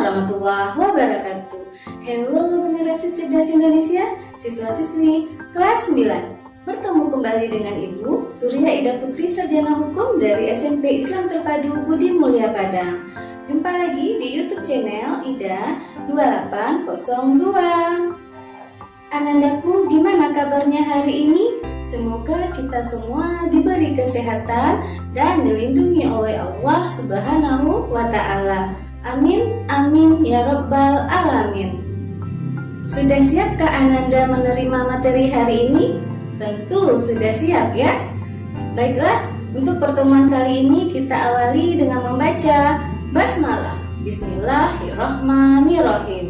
warahmatullahi wabarakatuh. Halo generasi cerdas Indonesia, siswa-siswi kelas 9. Bertemu kembali dengan Ibu Surya Ida Putri, Sarjana Hukum dari SMP Islam Terpadu Budi Mulia Padang. Jumpa lagi di YouTube channel Ida 2802. Anandaku, gimana kabarnya hari ini? Semoga kita semua diberi kesehatan dan dilindungi oleh Allah Subhanahu wa Ta'ala. Amin, amin ya Rabbal Alamin. Sudah siapkah Ananda menerima materi hari ini? Tentu sudah siap ya. Baiklah, untuk pertemuan kali ini kita awali dengan membaca basmalah. Bismillahirrahmanirrahim.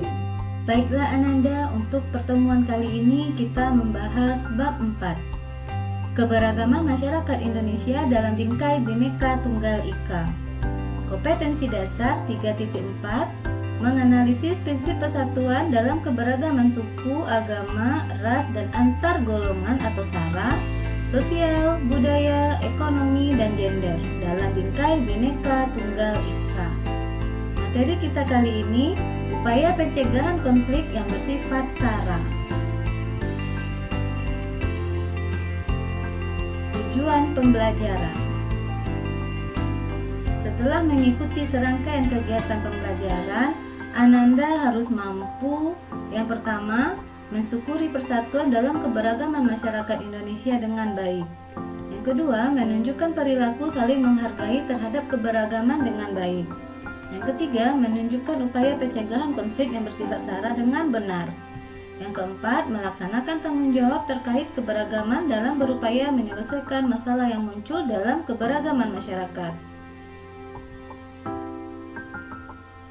Baiklah Ananda, untuk pertemuan kali ini kita membahas bab 4. Keberagaman masyarakat Indonesia dalam bingkai Bhinneka Tunggal Ika. Kompetensi dasar 3.4, menganalisis prinsip persatuan dalam keberagaman suku, agama, ras, dan antar golongan atau sara, sosial, budaya, ekonomi, dan gender dalam bingkai Bhinneka Tunggal Ika. Materi kita kali ini upaya pencegahan konflik yang bersifat sara. Tujuan pembelajaran. Setelah mengikuti serangkaian kegiatan pembelajaran, Ananda harus mampu yang pertama, mensyukuri persatuan dalam keberagaman masyarakat Indonesia dengan baik. Yang kedua, menunjukkan perilaku saling menghargai terhadap keberagaman dengan baik. Yang ketiga, menunjukkan upaya pencegahan konflik yang bersifat sara dengan benar. Yang keempat, melaksanakan tanggung jawab terkait keberagaman dalam berupaya menyelesaikan masalah yang muncul dalam keberagaman masyarakat.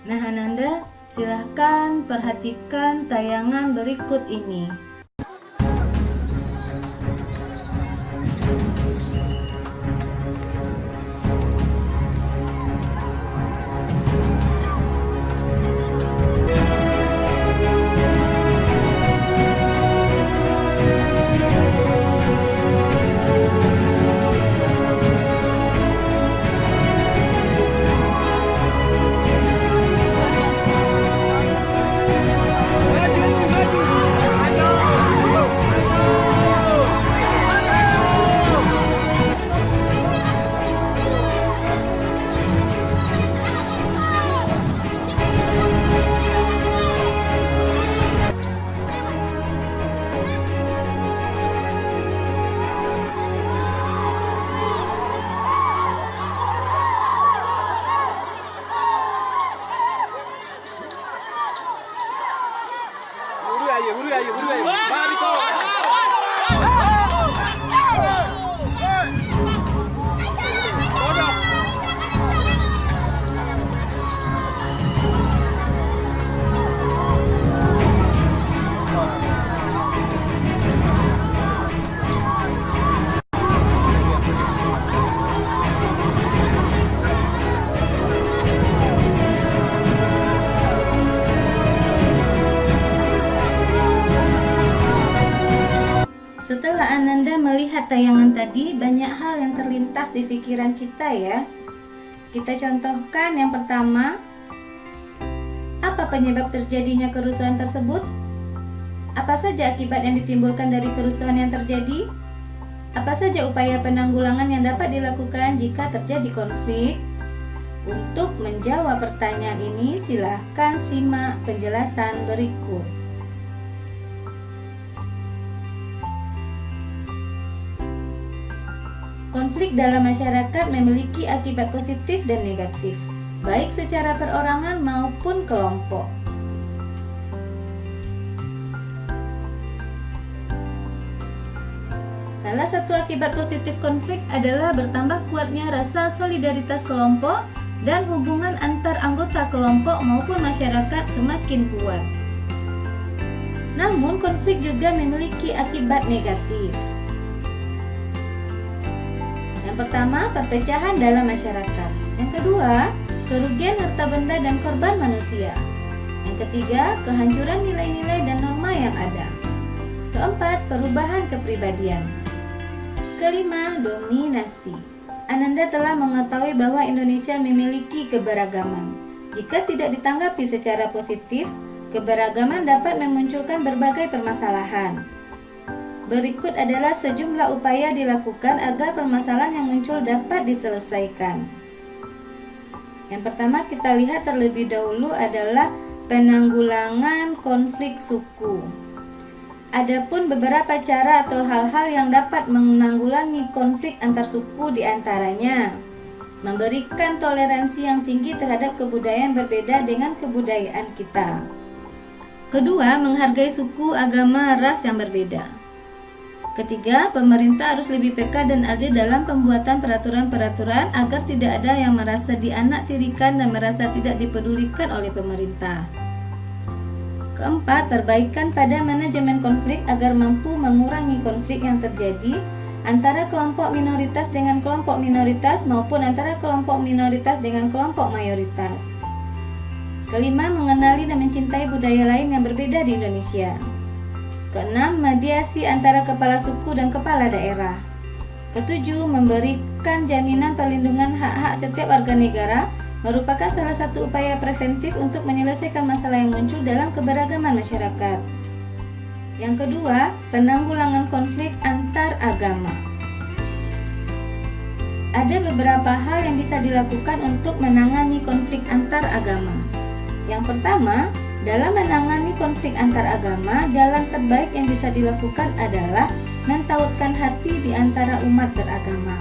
Nah Ananda, silahkan perhatikan tayangan berikut ini. Buru ayo. Mari kau. Setelah Ananda melihat tayangan tadi, banyak hal yang terlintas di pikiran kita ya. Kita contohkan yang pertama, apa penyebab terjadinya kerusuhan tersebut? Apa saja akibat yang ditimbulkan dari kerusuhan yang terjadi? Apa saja upaya penanggulangan yang dapat dilakukan jika terjadi konflik? Untuk menjawab pertanyaan ini, silahkan simak penjelasan berikut. Konflik dalam masyarakat memiliki akibat positif dan negatif, baik secara perorangan maupun kelompok. Salah satu akibat positif konflik adalah bertambah kuatnya rasa solidaritas kelompok dan hubungan antar anggota kelompok maupun masyarakat semakin kuat. Namun, konflik juga memiliki akibat negatif. Yang pertama, perpecahan dalam masyarakat. Yang kedua, kerugian harta benda dan korban manusia. Yang ketiga, kehancuran nilai-nilai dan norma yang ada. Keempat, perubahan kepribadian. Kelima, dominasi. Ananda telah mengetahui bahwa Indonesia memiliki keberagaman. Jika tidak ditanggapi secara positif, keberagaman dapat memunculkan berbagai permasalahan. Berikut adalah sejumlah upaya dilakukan agar permasalahan yang muncul dapat diselesaikan. Yang pertama kita lihat terlebih dahulu adalah penanggulangan konflik suku. Adapun beberapa cara atau hal-hal yang dapat menanggulangi konflik antar suku diantaranya memberikan toleransi yang tinggi terhadap kebudayaan berbeda dengan kebudayaan kita. Kedua, menghargai suku, agama, ras yang berbeda. Ketiga, pemerintah harus lebih peka dan adil dalam pembuatan peraturan-peraturan agar tidak ada yang merasa dianaktirikan dan merasa tidak dipedulikan oleh pemerintah. Keempat, perbaikan pada manajemen konflik agar mampu mengurangi konflik yang terjadi antara kelompok minoritas dengan kelompok minoritas maupun antara kelompok minoritas dengan kelompok mayoritas. Kelima, mengenali dan mencintai budaya lain yang berbeda di Indonesia. Keenam, mediasi antara kepala suku dan kepala daerah. Ketujuh, memberikan jaminan perlindungan hak-hak setiap warga negara merupakan salah satu upaya preventif untuk menyelesaikan masalah yang muncul dalam keberagaman masyarakat. Yang kedua, penanggulangan konflik antar agama. Ada beberapa hal yang bisa dilakukan untuk menangani konflik antar agama. Yang pertama, dalam menangani konflik antar agama, jalan terbaik yang bisa dilakukan adalah mentautkan hati di antara umat beragama,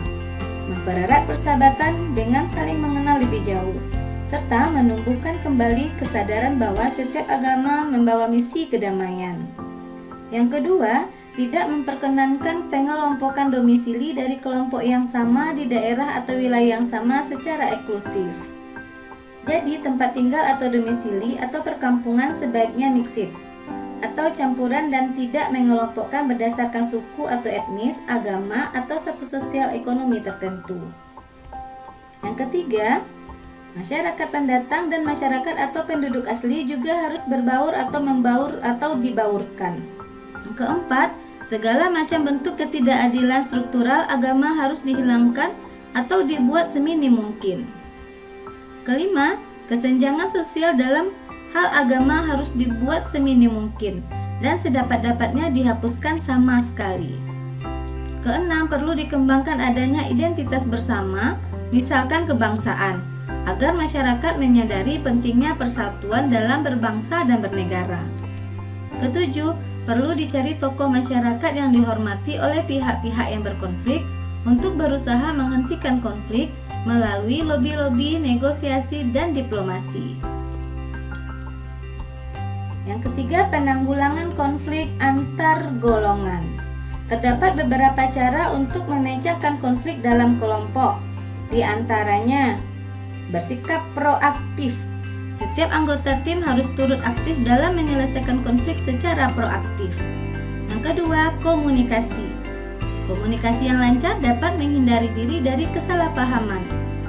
mempererat persahabatan dengan saling mengenal lebih jauh, serta menumbuhkan kembali kesadaran bahwa setiap agama membawa misi kedamaian. Yang kedua, tidak memperkenankan pengelompokan domisili dari kelompok yang sama di daerah atau wilayah yang sama secara eksklusif. Jadi, tempat tinggal atau domisili atau perkampungan sebaiknya mixed atau campuran dan tidak mengelompokkan berdasarkan suku atau etnis, agama, atau status sosial ekonomi tertentu. Yang ketiga, masyarakat pendatang dan masyarakat atau penduduk asli juga harus berbaur atau membaur atau dibaurkan. Yang keempat, segala macam bentuk ketidakadilan struktural agama harus dihilangkan atau dibuat seminim mungkin. Kelima, kesenjangan sosial dalam hal agama harus dibuat seminim mungkin dan sedapat-dapatnya dihapuskan sama sekali. Keenam, perlu dikembangkan adanya identitas bersama, misalkan kebangsaan, agar masyarakat menyadari pentingnya persatuan dalam berbangsa dan bernegara. Ketujuh, perlu dicari tokoh masyarakat yang dihormati oleh pihak-pihak yang berkonflik untuk berusaha menghentikan konflik melalui lobi-lobi, negosiasi, dan diplomasi. Yang ketiga, penanggulangan konflik antar golongan. Terdapat beberapa cara untuk memecahkan konflik dalam kelompok. Di antaranya, bersikap proaktif. Setiap anggota tim harus turut aktif dalam menyelesaikan konflik secara proaktif. Yang kedua, komunikasi. Komunikasi yang lancar dapat menghindari diri dari kesalahpahaman,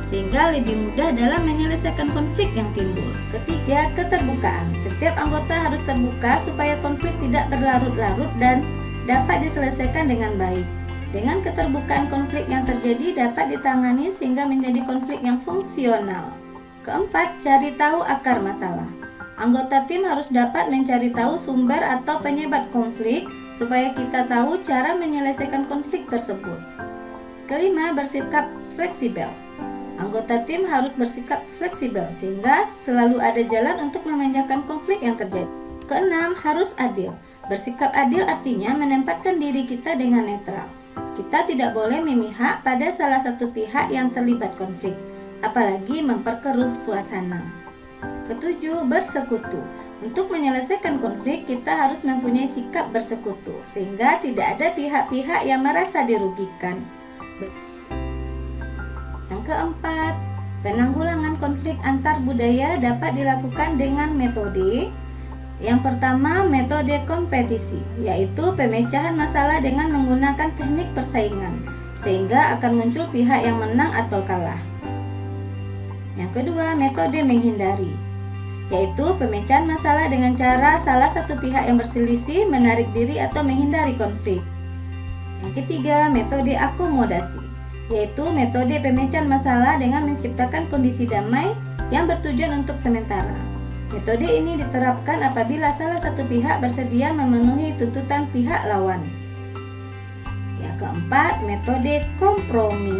sehingga lebih mudah dalam menyelesaikan konflik yang timbul. Ketiga, keterbukaan. Setiap anggota harus terbuka supaya konflik tidak berlarut-larut dan dapat diselesaikan dengan baik. Dengan keterbukaan, konflik yang terjadi dapat ditangani sehingga menjadi konflik yang fungsional. Keempat, cari tahu akar masalah. Anggota tim harus dapat mencari tahu sumber atau penyebab konflik supaya kita tahu cara menyelesaikan konflik tersebut. Kelima, bersikap fleksibel. Anggota tim harus bersikap fleksibel sehingga selalu ada jalan untuk memecahkan konflik yang terjadi. Keenam, harus adil. Bersikap adil artinya menempatkan diri kita dengan netral. Kita tidak boleh memihak pada salah satu pihak yang terlibat konflik, apalagi memperkeruh suasana. Ketujuh, bersekutu. Untuk menyelesaikan konflik, kita harus mempunyai sikap bersekutu, sehingga tidak ada pihak-pihak yang merasa dirugikan. Yang keempat, penanggulangan konflik antar budaya dapat dilakukan dengan metode. Yang pertama, metode kompetisi, yaitu pemecahan masalah dengan menggunakan teknik persaingan, sehingga akan muncul pihak yang menang atau kalah. Yang kedua, metode menghindari, yaitu pemecahan masalah dengan cara salah satu pihak yang berselisih menarik diri atau menghindari konflik. Yang ketiga, metode akomodasi, yaitu metode pemecahan masalah dengan menciptakan kondisi damai yang bertujuan untuk sementara. Metode ini diterapkan apabila salah satu pihak bersedia memenuhi tuntutan pihak lawan. Yang keempat, metode kompromi,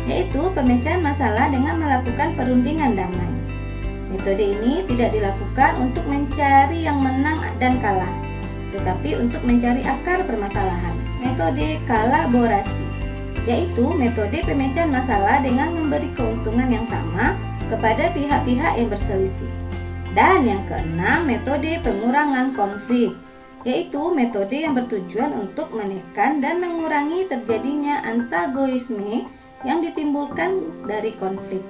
yaitu pemecahan masalah dengan melakukan perundingan damai. Metode ini tidak dilakukan untuk mencari yang menang dan kalah, tetapi untuk mencari akar permasalahan. Metode kolaborasi, yaitu metode pemecahan masalah dengan memberi keuntungan yang sama kepada pihak-pihak yang berselisih. Dan yang keenam, metode pengurangan konflik, yaitu metode yang bertujuan untuk menekan dan mengurangi terjadinya antagonisme yang ditimbulkan dari konflik.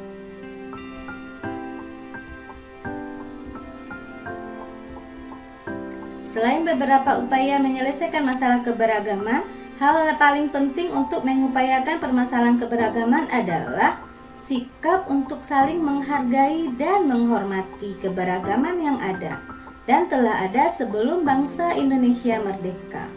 Selain beberapa upaya menyelesaikan masalah keberagaman, hal yang paling penting untuk mengupayakan permasalahan keberagaman adalah sikap untuk saling menghargai dan menghormati keberagaman yang ada dan telah ada sebelum bangsa Indonesia merdeka.